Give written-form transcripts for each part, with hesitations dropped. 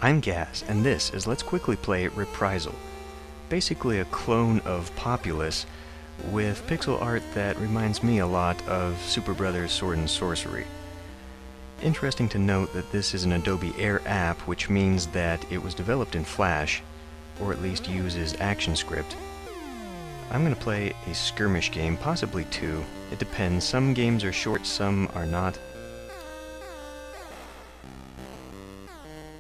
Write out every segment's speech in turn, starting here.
I'm Gaz, and this is Let's Quickly Play Reprisal. Basically a clone of Populous with pixel art that reminds me a lot of Super Brothers Sword and Sorcery. Interesting to note that this is an Adobe Air app, which means that it was developed in Flash, or at least uses ActionScript. I'm going to play a skirmish game, possibly two. It depends. Some games are short, some are not.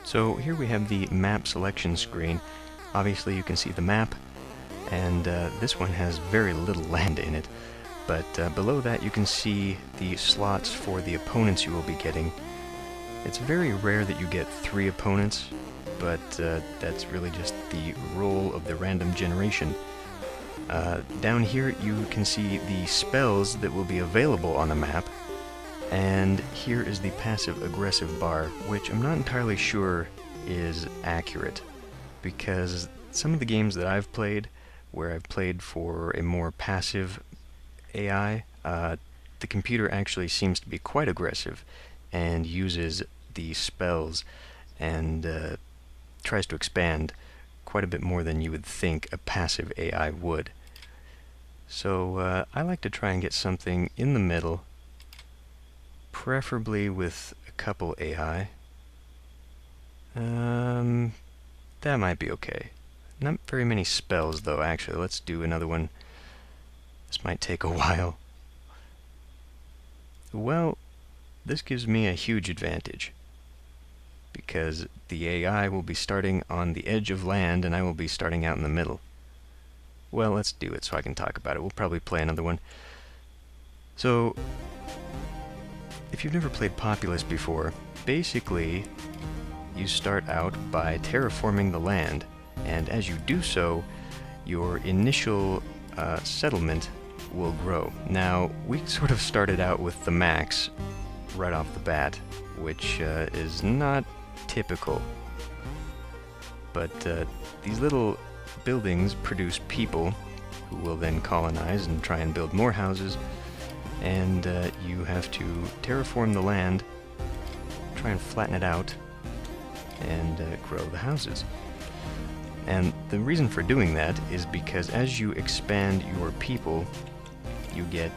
So here we have the map selection screen. Obviously you can see the map, and this one has very little land in it. But below that you can see the slots for the opponents you will be getting. It's very rare that you get 3 opponents, but that's really just the role of the random generation. Down here you can see the spells that will be available on the map. And here is the passive-aggressive bar, which I'm not entirely sure is accurate, because some of the games that I've played, where I've played for a more passive AI, the computer actually seems to be quite aggressive and uses the spells and tries to expand quite a bit more than you would think a passive AI would. So I like to try and get something in the middle, preferably with a couple AI. That might be okay. Not very many spells though, actually. Let's do another one. This might take a while. Well, this gives me a huge advantage, because the AI will be starting on the edge of land and I will be starting out in the middle. Well, let's do it so I can talk about it. We'll probably play another one. So, if you've never played Populous before, basically you start out by terraforming the land, and as you do so, your initial settlement will grow. Now, we sort of started out with the max right off the bat, which is not typical. But these little buildings produce people who will then colonize and try and build more houses. And you have to terraform the land, try and flatten it out, and grow the houses. And the reason for doing that is because as you expand your people, you get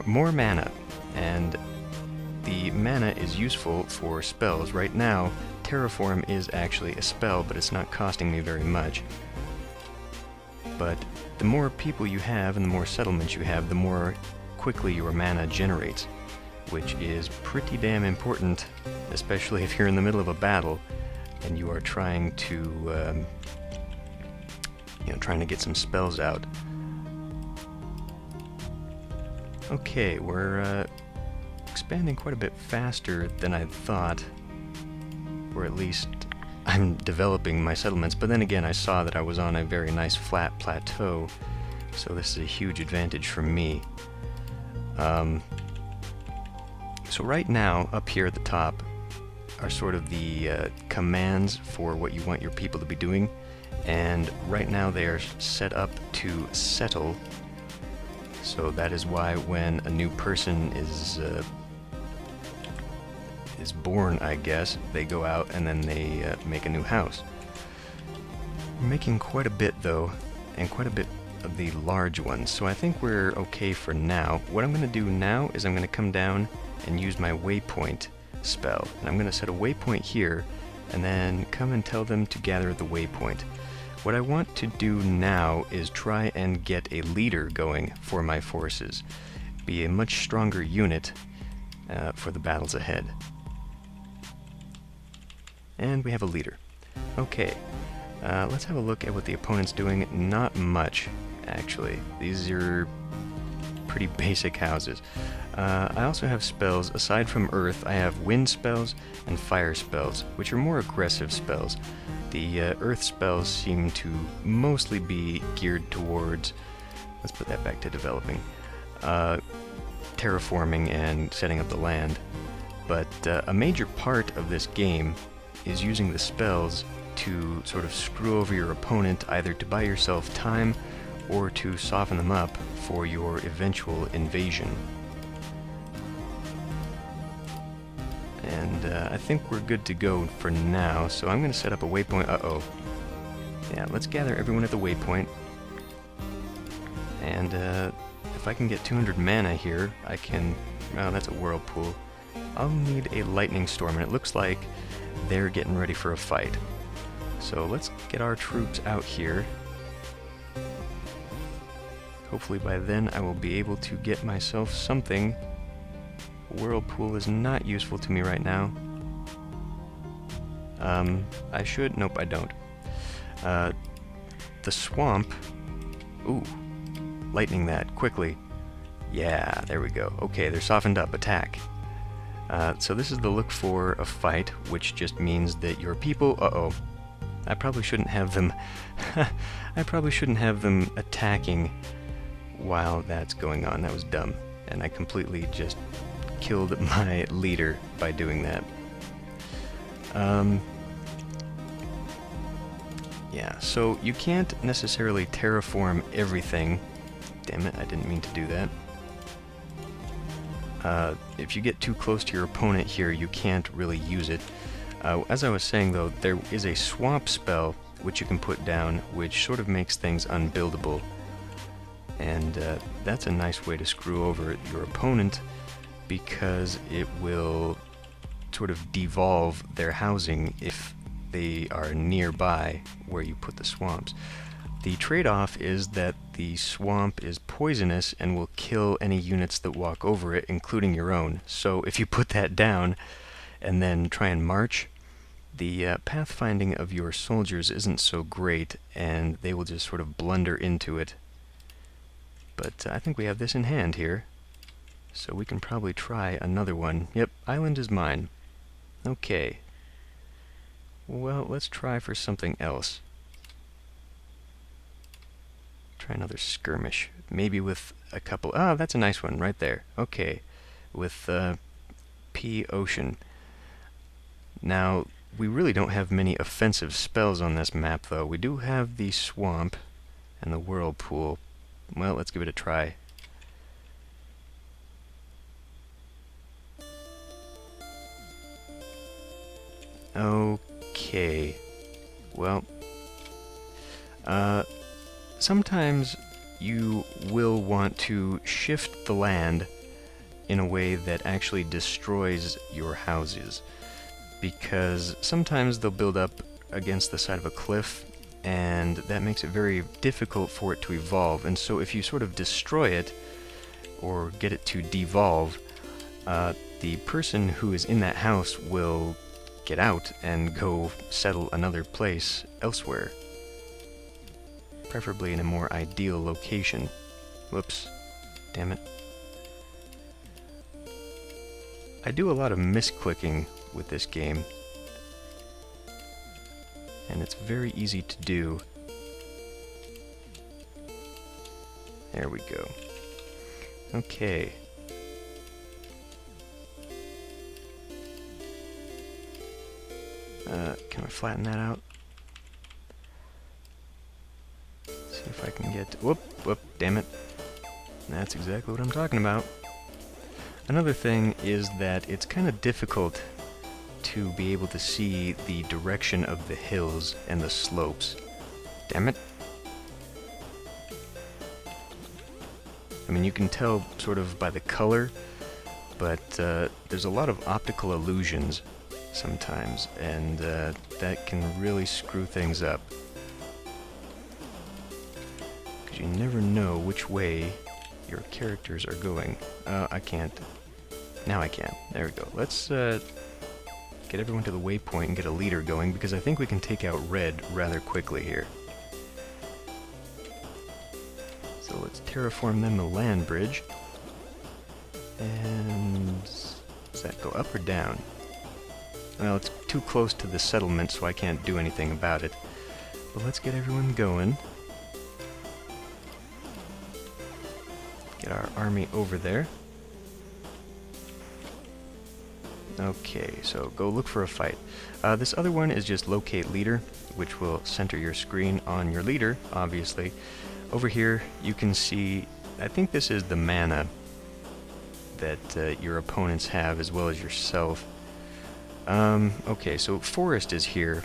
more mana, and the mana is useful for spells. Right now, terraform is actually a spell, but it's not costing me very much. But the more people you have and the more settlements you have, the more quickly your mana generates, which is pretty damn important, especially if you're in the middle of a battle and you are trying to trying to get some spells out. Okay, we're expanding quite a bit faster than I thought, or at least I'm developing my settlements, but then again I saw that I was on a very nice flat plateau, so this is a huge advantage for me. So right now, up here at the top, are sort of the commands for what you want your people to be doing, and right now they are set up to settle, so that is why when a new person is born, I guess, they go out and then they make a new house. We're making quite a bit though, and quite a bit of the large ones, so I think we're okay for now. What I'm going to do now is I'm going to come down and use my waypoint spell, and I'm going to set a waypoint here and then come and tell them to gather the waypoint. What I want to do now is try and get a leader going for my forces, be a much stronger unit for the battles ahead. And we have a leader. Okay, let's have a look at what the opponent's doing. Not much, actually. These are pretty basic houses. I also have spells. Aside from Earth, I have wind spells and fire spells, which are more aggressive spells. The Earth spells seem to mostly be geared towards, let's put that back to developing, terraforming and setting up the land. But a major part of this game is using the spells to sort of screw over your opponent, either to buy yourself time or to soften them up for your eventual invasion. And And I think we're good to go for now, so I'm going to set up a waypoint. Uh-oh. Yeah, let's gather everyone at the waypoint. And if I can get 200 mana here, I can... Oh, that's a whirlpool. I'll need a lightning storm, and it looks like they're getting ready for a fight. So let's get our troops out here. Hopefully by then I will be able to get myself something. Whirlpool is not useful to me right now. I should... Nope, I don't. The swamp... Ooh. Lightning that, quickly. Yeah, there we go. Okay, they're softened up. Attack. So this is the look for a fight, which just means that your people... Uh-oh. I probably shouldn't have them... I probably shouldn't have them attacking while that's going on. That was dumb. And I completely just killed my leader by doing that. Yeah, so you can't necessarily terraform everything. Damn it, I didn't mean to do that. If you get too close to your opponent here, you can't really use it. As I was saying, though, there is a swamp spell which you can put down, which sort of makes things unbuildable. And that's a nice way to screw over your opponent, because it will sort of devolve their housing if they are nearby where you put the swamps. The trade-off is that the swamp is poisonous and will kill any units that walk over it, including your own. So if you put that down and then try and march, the pathfinding of your soldiers isn't so great, and they will just sort of blunder into it. But I think we have this in hand here, so we can probably try another one. Yep, island is mine. Okay. Well, let's try for something else. Try another skirmish. Maybe with a couple... Ah, that's a nice one right there. Okay. With P Ocean. Now, we really don't have many offensive spells on this map, though. We do have the swamp and the whirlpool. Well, let's give it a try. Okay. Well, sometimes you will want to shift the land in a way that actually destroys your houses, because sometimes they'll build up against the side of a cliff, and that makes it very difficult for it to evolve. And so if you sort of destroy it or get it to devolve, the person who is in that house will get out and go settle another place elsewhere, preferably in a more ideal location. Whoops. Damn it. I do a lot of misclicking with this game, and it's very easy to do. There we go. Okay. Can I flatten that out? See if I can get... Whoop, damn it. That's exactly what I'm talking about. Another thing is that it's kind of difficult to be able to see the direction of the hills and the slopes. Damn it. I mean, you can tell sort of by the color, but there's a lot of optical illusions sometimes, and that can really screw things up, because you never know which way your characters are going. I can't. Now I can. There we go. Let's get everyone to the waypoint and get a leader going, because I think we can take out red rather quickly here. So let's terraform them the land bridge. And does that go up or down? Well, it's too close to the settlement, so I can't do anything about it. But let's get everyone going. Get our army over there. Okay, so go look for a fight. This other one is just locate leader, which will center your screen on your leader, obviously. Over here, you can see, I think this is the mana that your opponents have, as well as yourself. Okay, so forest is here.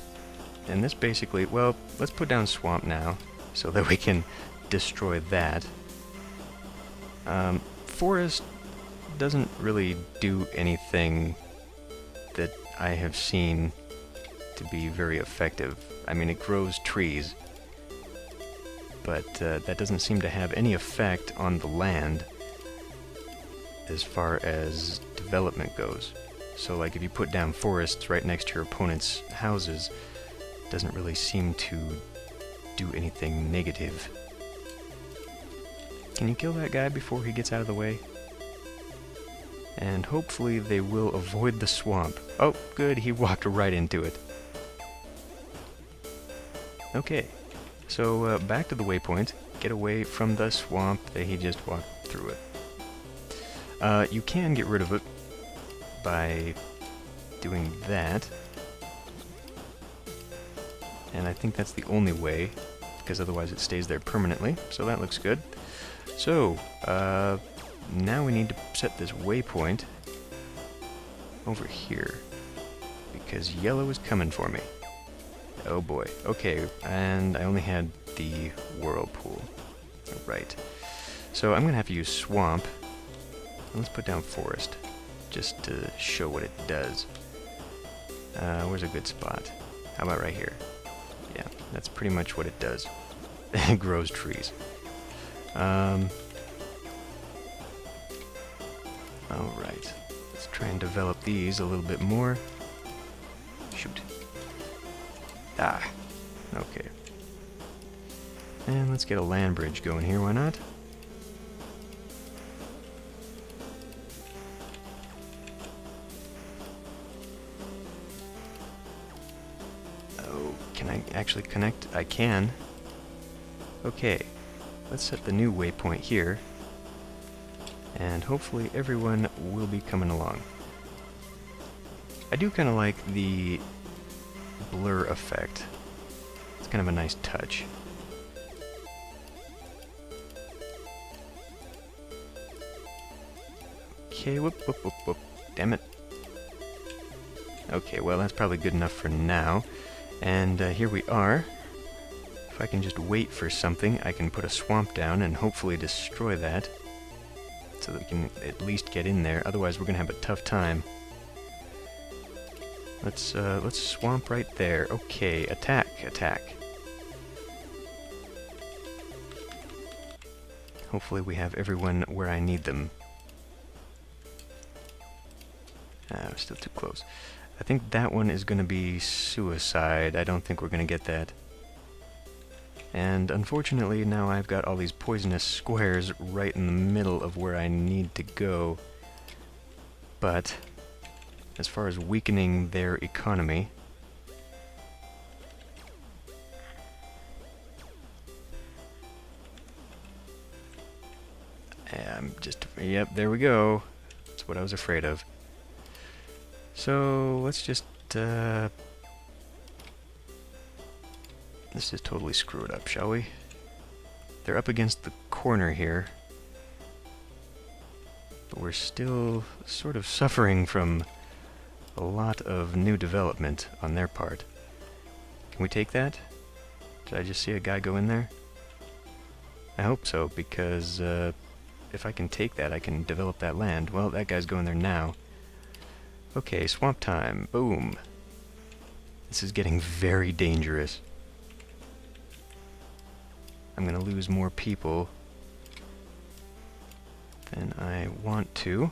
And this basically, well, let's put down swamp now, so that we can destroy that. Forest doesn't really do anything that I have seen to be very effective. I mean, it grows trees, but that doesn't seem to have any effect on the land as far as development goes. So, like, if you put down forests right next to your opponent's houses, it doesn't really seem to do anything negative. Can you kill that guy before he gets out of the way? And hopefully they will avoid the swamp. Oh, good, he walked right into it. Okay, so back to the waypoint. Get away from the swamp that he just walked through it. You can get rid of it by doing that. And I think that's the only way, because otherwise it stays there permanently, so that looks good. So, now we need to set this waypoint over here, because yellow is coming for me. Oh boy. Okay, and I only had the whirlpool. Right. So I'm going to have to use swamp. Let's put down forest, just to show what it does. Where's a good spot? How about right here? Yeah, that's pretty much what it does. It grows trees. Alright. Let's try and develop these a little bit more. Shoot. Ah. Okay. And let's get a land bridge going here, why not? Oh, can I actually connect? I can. Okay. Let's set the new waypoint here, and hopefully everyone will be coming along. I do kind of like the blur effect. It's kind of a nice touch. Okay, whoop, whoop, whoop, whoop. Damn it. Okay, well, that's probably good enough for now. And here we are. If I can just wait for something, I can put a swamp down and hopefully destroy that, so that we can at least get in there. Otherwise, we're gonna have a tough time. Let's swamp right there. Okay, attack, attack. Hopefully, we have everyone where I need them. We're still too close. I think that one is gonna be suicide. I don't think we're gonna get that. And unfortunately, now I've got all these poisonous squares right in the middle of where I need to go. But as far as weakening their economy, yep, there we go. That's what I was afraid of. So let's just totally screw it up, shall we? They're up against the corner here, but we're still sort of suffering from a lot of new development on their part. Can we take that? Did I just see a guy go in there? I hope so, because if I can take that, I can develop that land. Well, that guy's going there now. Okay, swamp time. Boom. This is getting very dangerous. I'm gonna lose more people than I want to.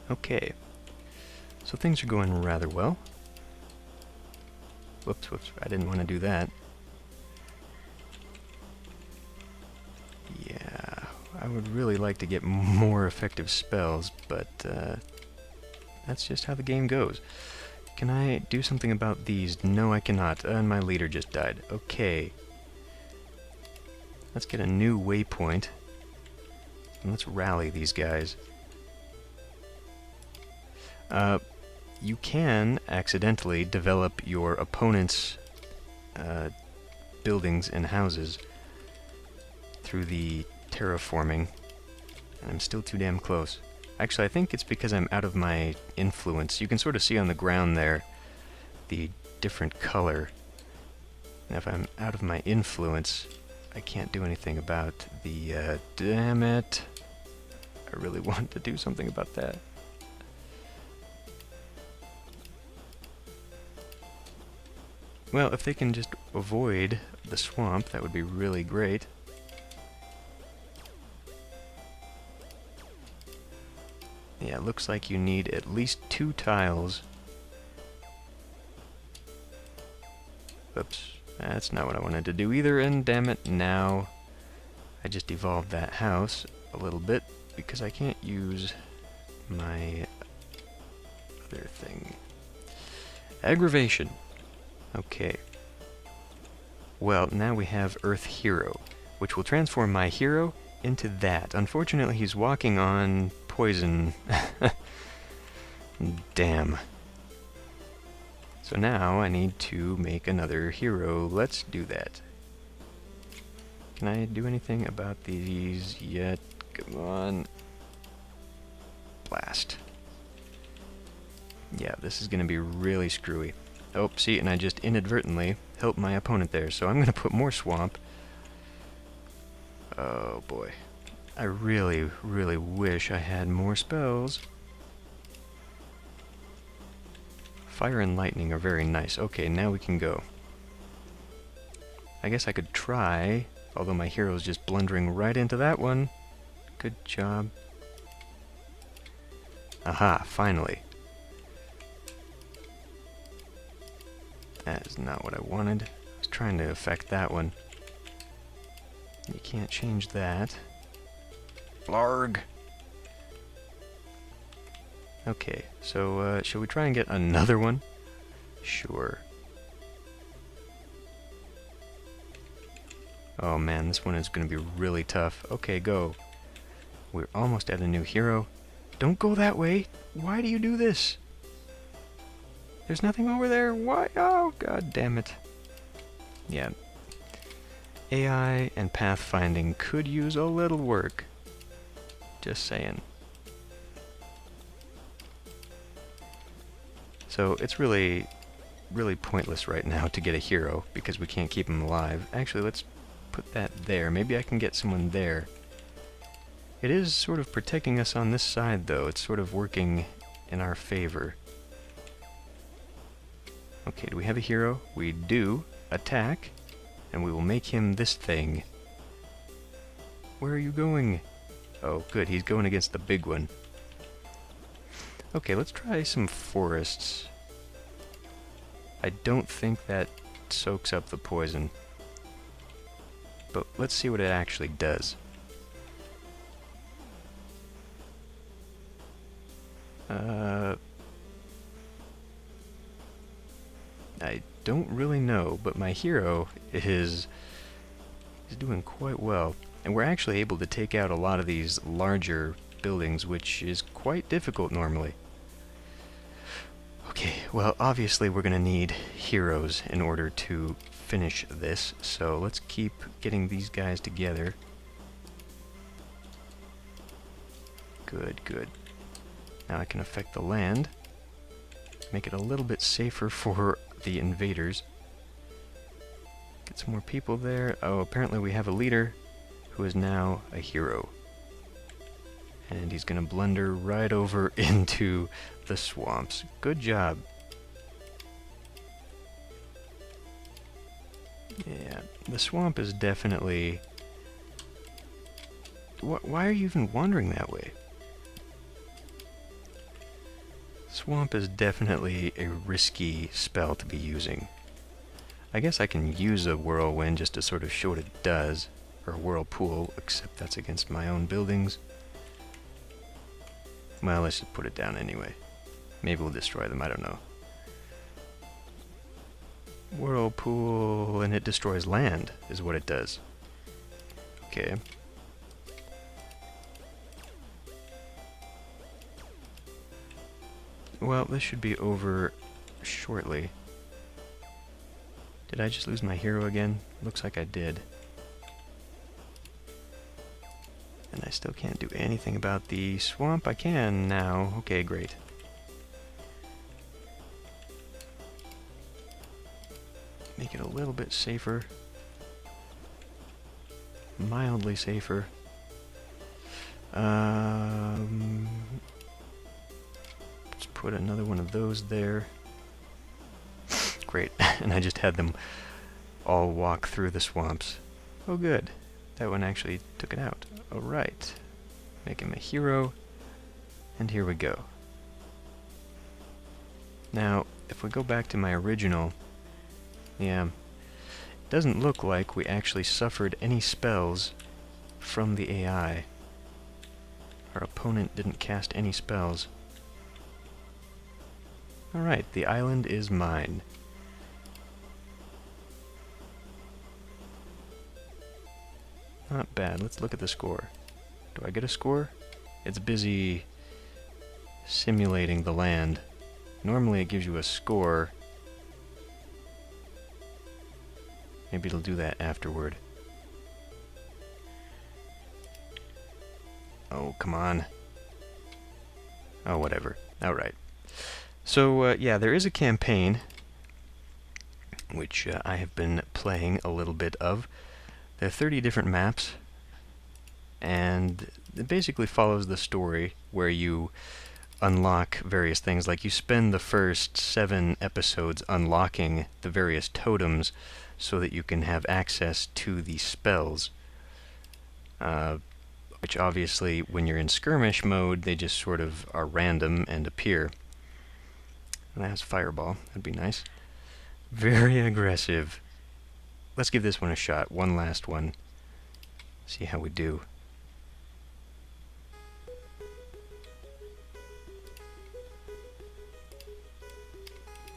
Okay. So things are going rather well. Whoops, whoops, I didn't want to do that. Yeah, I would really like to get more effective spells, but that's just how the game goes. Can I do something about these? No, I cannot. And my leader just died. Okay. Let's get a new waypoint. And let's rally these guys. You can accidentally develop your opponent's buildings and houses through the terraforming. And I'm still too damn close. Actually, I think it's because I'm out of my influence. You can sort of see on the ground there the different color. Now if I'm out of my influence, I can't do anything about the, damn it. I really want to do something about that. Well, if they can just avoid the swamp, that would be really great. Yeah, it looks like you need at least 2 tiles. Oops, that's not what I wanted to do either, and damn it, now I just evolved that house a little bit because I can't use my other thing. Aggravation. Okay. Well, now we have Earth Hero, which will transform my hero into that. Unfortunately, he's walking on poison. Damn. So now I need to make another hero. Let's do that. Can I do anything about these yet? Come on. Blast. Yeah, this is going to be really screwy. Oh, see, and I just inadvertently helped my opponent there, so I'm going to put more swamp. Oh boy. I really, really wish I had more spells. Fire and lightning are very nice. Okay, now we can go. I guess I could try, although my hero's just blundering right into that one. Good job. Aha, finally. That is not what I wanted. I was trying to affect that one. You can't change that. Blarg! Okay, so, shall we try and get another one? Sure. Oh man, this one is going to be really tough. Okay, go. We're almost at a new hero. Don't go that way! Why do you do this? There's nothing over there. Why? Oh, god damn it. Yeah. AI and pathfinding could use a little work. Just saying. So it's really pointless right now to get a hero because we can't keep him alive. Actually, let's put that there. Maybe I can get someone there. It is sort of protecting us on this side, though. It's sort of working in our favor. Okay, do we have a hero? We do. Attack. And we will make him this thing. Where are you going? Oh, good. He's going against the big one. Okay, let's try some forests. I don't think that soaks up the poison. But let's see what it actually does. I don't really know, but my hero is doing quite well. And we're actually able to take out a lot of these larger buildings, which is quite difficult normally. Okay, well, obviously we're going to need heroes in order to finish this, so let's keep getting these guys together. Good, good. Now I can affect the land, make it a little bit safer for the invaders. Get some more people there. Oh, apparently we have a leader who is now a hero. And he's gonna blunder right over into the swamps. Good job. Yeah, the swamp is definitely... Why are you even wandering that way? Swamp is definitely a risky spell to be using. I guess I can use a whirlwind just to sort of show what it does, or a whirlpool, except that's against my own buildings. Well, let's just put it down anyway. Maybe we'll destroy them, I don't know. Whirlpool, and it destroys land, is what it does. Okay. Well, this should be over shortly. Did I just lose my hero again? Looks like I did. And I still can't do anything about the swamp. I can now. Okay, great. Make it a little bit safer. Mildly safer. Let's put another one of those there. Great. And I just had them all walk through the swamps. Oh, good. That one actually took it out. Alright. Make him a hero. And here we go. Now, if we go back to my original... Yeah. It doesn't look like we actually suffered any spells from the AI. Our opponent didn't cast any spells. Alright, the island is mine. Not bad. Let's look at the score. Do I get a score? It's busy simulating the land. Normally it gives you a score. Maybe it'll do that afterward. Oh, come on. Oh, whatever. Alright. So, yeah, there is a campaign, which I have been playing a little bit of. There are 30 different maps, and it basically follows the story where you unlock various things. Like, you spend the first 7 episodes unlocking the various totems so that you can have access to the spells. Which obviously, when you're in skirmish mode, they just sort of are random and appear. And that's Fireball. That'd be nice. Very aggressive. Let's give this one a shot. One last one. See how we do.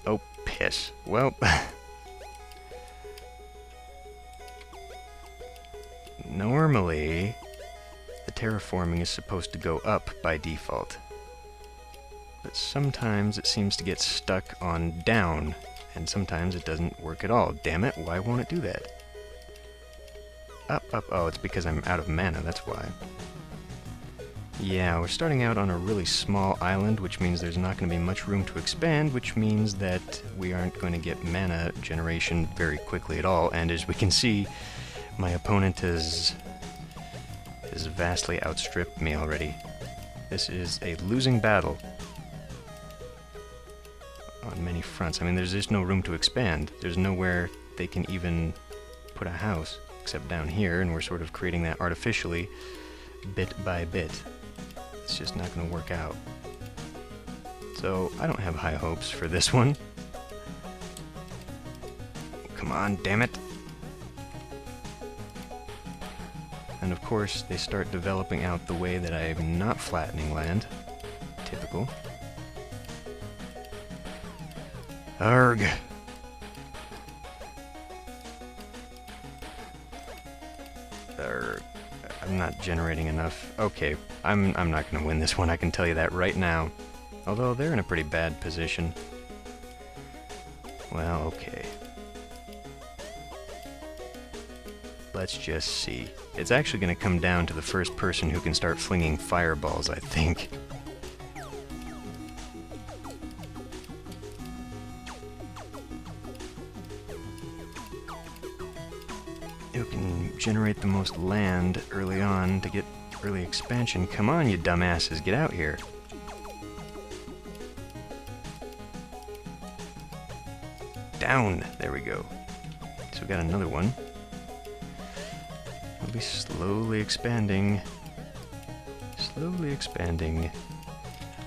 Oh, piss. Well... Normally, the terraforming is supposed to go up by default. But sometimes it seems to get stuck on down, and sometimes it doesn't work at all. Damn it, why won't it do that? Up, up, oh, it's because I'm out of mana, that's why. Yeah, we're starting out on a really small island, which means there's not going to be much room to expand, which means that we aren't going to get mana generation very quickly at all, and as we can see, my opponent has vastly outstripped me already. This is a losing battle on many fronts. I mean, there's just no room to expand. There's nowhere they can even put a house, except down here, and we're sort of creating that artificially, bit by bit. It's just not going to work out. So, I don't have high hopes for this one. Come on, damn it! And of course, they start developing out the way that I'm not flattening land. Typical. Arrgh! I'm not generating enough. Okay, I'm not going to win this one, I can tell you that right now. Although, they're in a pretty bad position. Well, okay. Let's just see. It's actually going to come down to the first person who can start flinging fireballs, I think. Who can generate the most land early on to get early expansion. Come on, you dumbasses, get out here. Down! There we go. So we got another one. We'll be slowly expanding. Slowly expanding.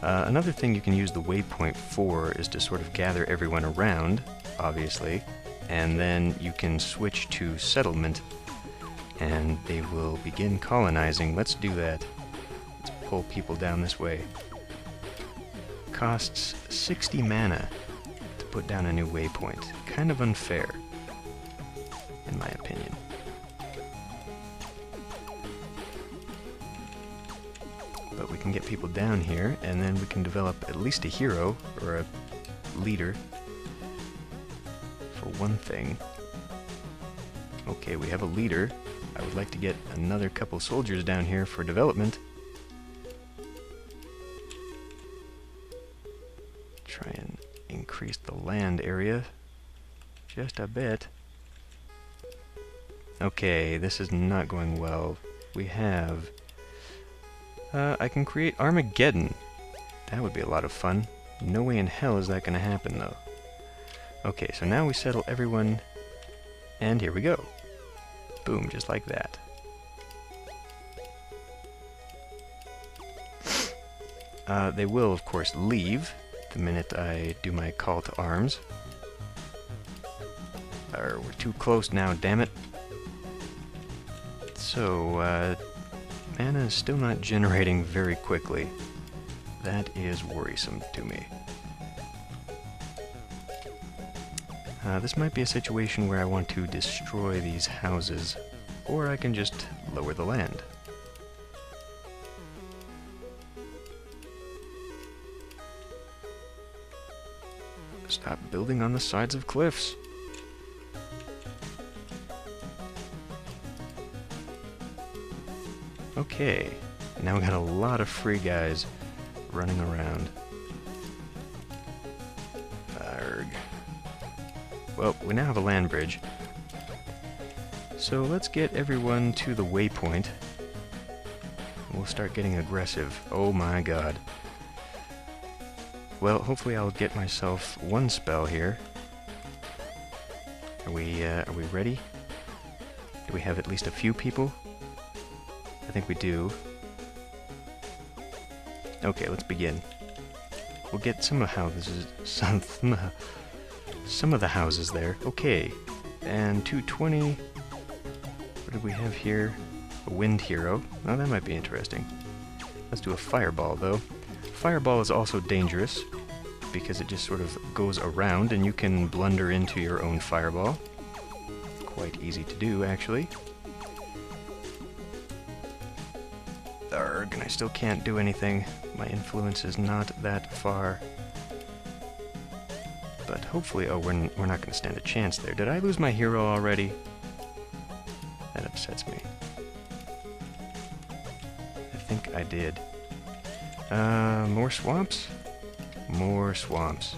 Another thing you can use the waypoint for is to sort of gather everyone around, obviously, and then you can switch to settlement, and they will begin colonizing. Let's do that. Let's pull people down this way. Costs 60 mana to put down a new waypoint. Kind of unfair, in my opinion. But we can get people down here, and then we can develop at least a hero, or a leader, for one thing. Okay, we have a leader. I would like to get another couple soldiers down here for development. Try and increase the land area just a bit. Okay, this is not going well. We have... I can create Armageddon. That would be a lot of fun. No way in hell is that going to happen, though. Okay, so now we settle everyone, and here we go. Boom, just like that. They will, of course, leave the minute I do my call to arms. We're too close now, damn it. So, mana is still not generating very quickly. That is worrisome to me. This might be a situation where I want to destroy these houses, or I can just lower the land. Stop building on the sides of cliffs. Okay, now we got a lot of free guys running around. Arrgh. Well, we now have a land bridge. So let's get everyone to the waypoint. We'll start getting aggressive. Oh my god. Well, hopefully I'll get myself one spell here. Are we ready? Do we have at least a few people? I think we do. Okay, let's begin. We'll get some of the houses, some of the houses there. Okay, and 220. What do we have here? A wind hero. Oh, that might be interesting. Let's do a fireball, though. Fireball is also dangerous because it just sort of goes around and you can blunder into your own fireball. Quite easy to do, actually. Arrgh, and I still can't do anything. My influence is not that far. But hopefully... Oh, we're not going to stand a chance there. Did I lose my hero already? That upsets me. I think I did. More swamps? More swamps.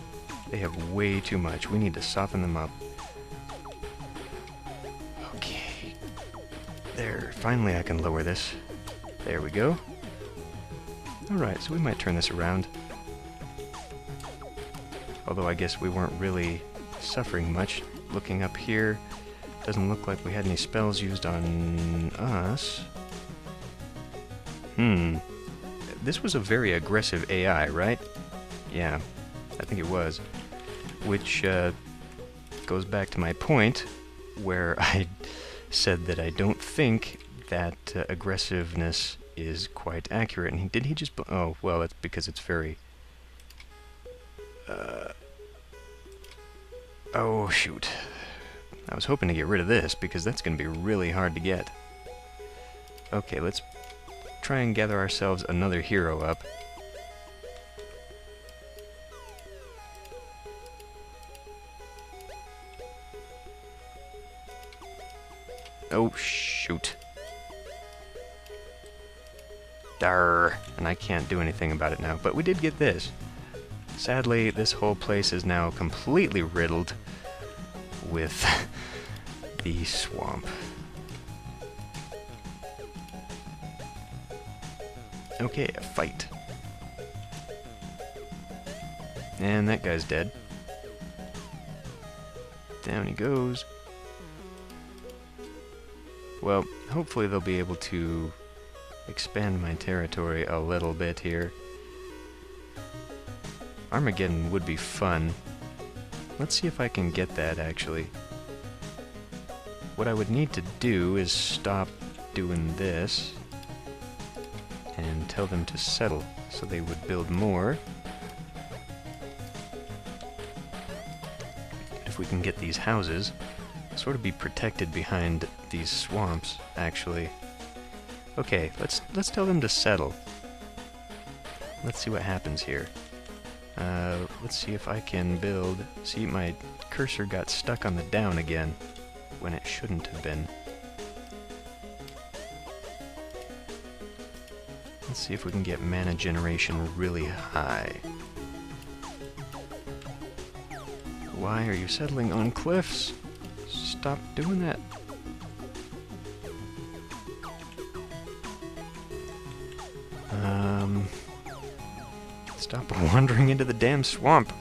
They have way too much. We need to soften them up. Okay. There. Finally I can lower this. There we go. Alright, so we might turn this around. Although I guess we weren't really suffering much. Looking up here, doesn't look like we had any spells used on us. This was a very aggressive AI, right? Yeah, I think it was. Which goes back to my point where I said that I don't think that aggressiveness is quite accurate. And did he just... Oh, well, that's because it's very... Oh, shoot. I was hoping to get rid of this, because that's going to be really hard to get. Okay, let's try and gather ourselves another hero up. Oh, shoot. Darr. And I can't do anything about it now, but we did get this. Sadly, this whole place is now completely riddled with the swamp. Okay, a fight. And that guy's dead. Down he goes. Well, hopefully they'll be able to expand my territory a little bit here. Armageddon would be fun. Let's see if I can get that, actually. What I would need to do is stop doing this and tell them to settle, so they would build more. If we can get these houses, sort of be protected behind these swamps, actually. Okay, let's tell them to settle. Let's see what happens here. Let's see if I can build... See, my cursor got stuck on the down again, when it shouldn't have been. Let's see if we can get mana generation really high. Why are you settling on cliffs? Stop doing that. Stop wandering into the damn swamp.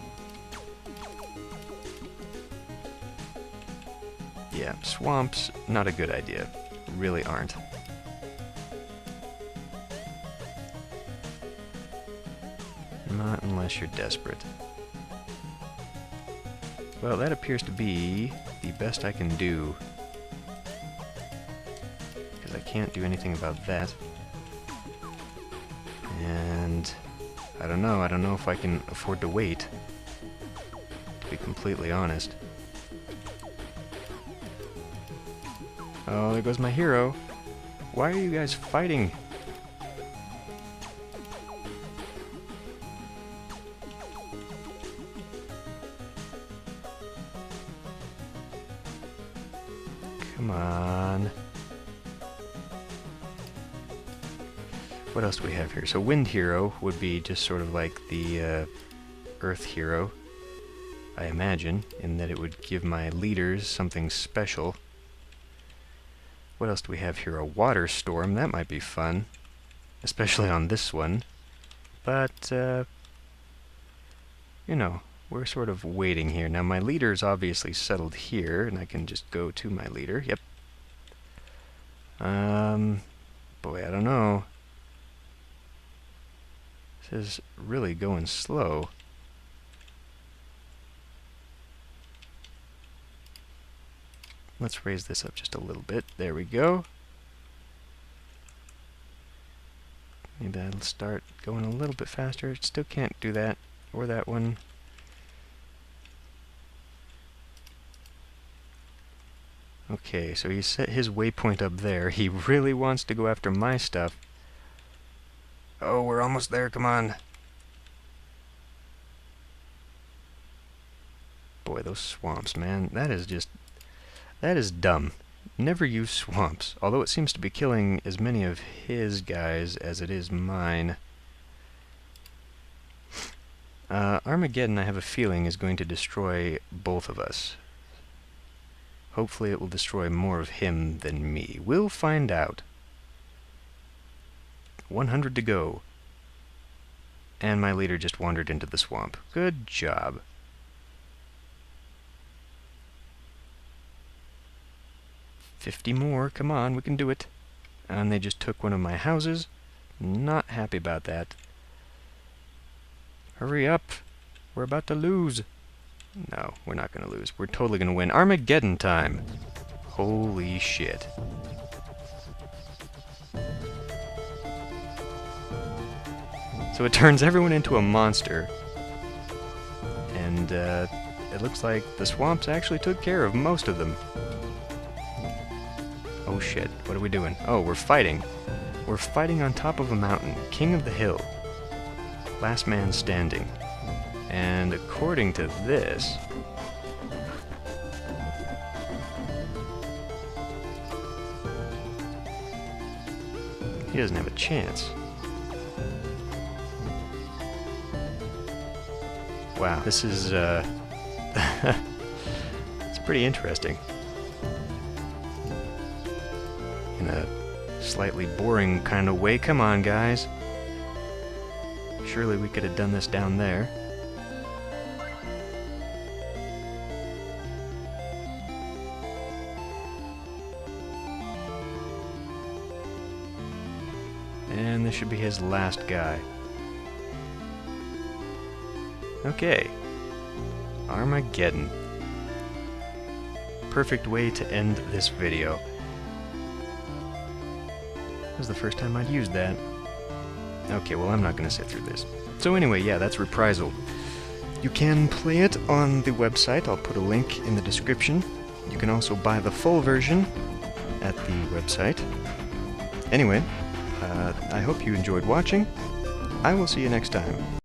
Yeah, swamps, not a good idea. Really aren't. Not unless you're desperate. Well, that appears to be the best I can do. Because I can't do anything about that. And I don't know if I can afford to wait, to be completely honest. Oh, there goes my hero. Why are you guys fighting? Come on. What else do we have here? So Wind Hero would be just sort of like the Earth Hero, I imagine, in that it would give my leaders something special. What else do we have here? A Water Storm, that might be fun, especially on this one. But, you know, we're sort of waiting here. Now my leader's obviously settled here, and I can just go to my leader. Yep. Boy, I don't know. This is really going slow. Let's raise this up just a little bit. There we go. Maybe that'll start going a little bit faster. Still can't do that, or that one. Okay, so he set his waypoint up there. He really wants to go after my stuff. Oh, we're almost there, come on. Boy, those swamps, man. That is dumb. Never use swamps, although it seems to be killing as many of his guys as it is mine. Armageddon, I have a feeling, is going to destroy both of us. Hopefully it will destroy more of him than me. We'll find out. 100 to go. And my leader just wandered into the swamp. Good job. $50 more, come on, we can do it. And they just took one of my houses. Not happy about that. Hurry up, we're about to lose. No, we're not going to lose. We're totally going to win. Armageddon time. Holy shit. So it turns everyone into a monster. And it looks like the swamps actually took care of most of them. Oh shit, what are we doing? Oh, we're fighting. We're fighting on top of a mountain. King of the hill. Last man standing. And according to this... he doesn't have a chance. Wow, this is, it's pretty interesting. In a slightly boring kind of way. Come on, guys. Surely we could have done this down there. And this should be his last guy. Okay. Armageddon. Perfect way to end this video. This is the first time I'd used that. Okay, well, I'm not going to sit through this. So anyway, yeah, that's Reprisal. You can play it on the website. I'll put a link in the description. You can also buy the full version at the website. Anyway, I hope you enjoyed watching. I will see you next time.